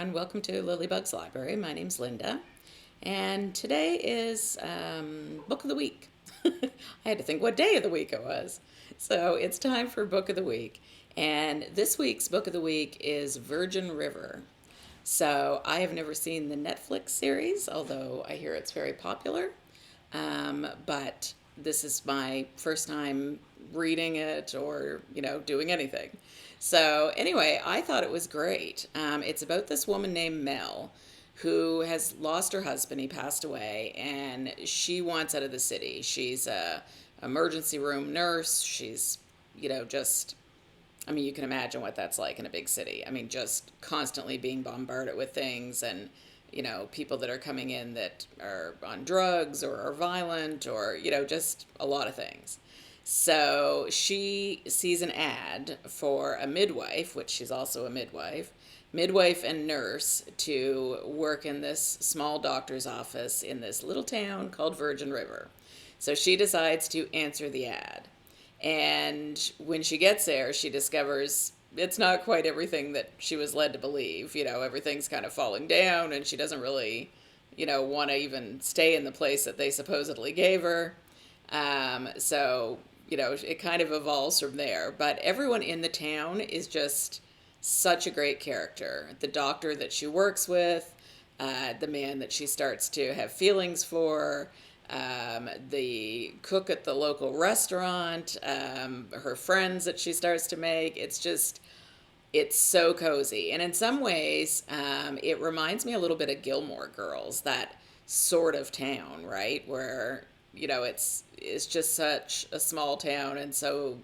everyone. Welcome to Lilybugs Library. My name's Linda, and today is Book of the Week. I had to think what day of the week it was. So it's time for Book of the Week, and this week's Book of the Week is Virgin River. So I have never seen the Netflix series, although I hear it's very popular, but this is my first time reading it or, doing anything. So anyway, I thought it was great. It's about this woman named Mel who has lost her husband. He passed away, and she wants out of the city. She's a emergency room nurse. She's, just, I mean, you can imagine what that's like in a big city. I mean, just constantly being bombarded with things and, people that are coming in that are on drugs or are violent or, just a lot of things. So she sees an ad for a midwife, which she's also a midwife and nurse to work in this small doctor's office in this little town called Virgin River. So she decides to answer the ad. And when she gets there, she discovers it's not quite everything that she was led to believe. Everything's kind of falling down, and she doesn't really, want to even stay in the place that they supposedly gave her. So it kind of evolves from there. But everyone in the town is just such a great character. The doctor that she works with, the man that she starts to have feelings for, the cook at the local restaurant, her friends that she starts to make. It's so cozy. And in some ways, it reminds me a little bit of Gilmore Girls, that sort of town, right? Where it's just such a small town and so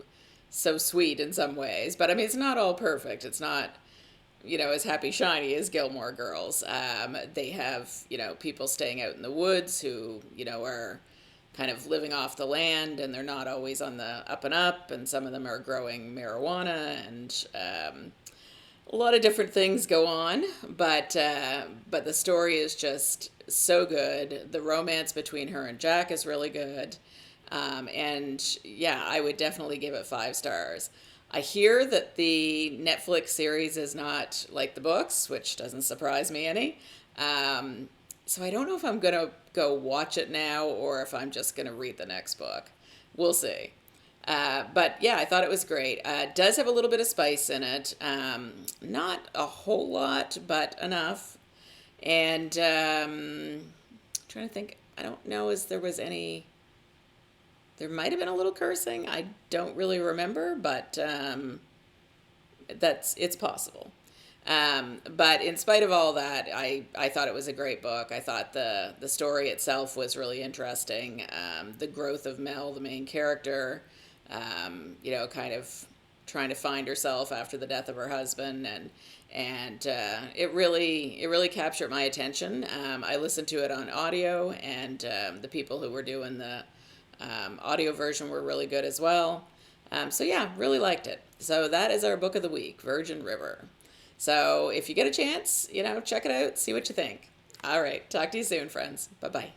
sweet in some ways. But I mean, it's not all perfect. It's not as happy shiny as Gilmore Girls. They have people staying out in the woods who are kind of living off the land, and they're not always on the up and up. And some of them are growing marijuana, and a lot of different things go on. But the story is just so good. The romance between her and Jack is really good. And yeah, I would definitely give it 5 stars. I hear that the Netflix series is not like the books, which doesn't surprise me any. So I don't know if I'm going to go watch it now or if I'm just going to read the next book. We'll see. But yeah, I thought it was great. It does have a little bit of spice in it. Not a whole lot, but enough. And trying to think, I don't know if there was any. There might have been a little cursing. I don't really remember, but it's possible. But in spite of all that, I thought it was a great book. I thought the story itself was really interesting. The growth of Mel, the main character, kind of trying to find herself after the death of her husband, and it really captured my attention. I listened to it on audio, and the people who were doing the audio version were really good as well. So yeah, really liked it. So that is our book of the week, Virgin River. So if you get a chance, check it out, see what you think. All right, talk to you soon, friends. Bye-bye.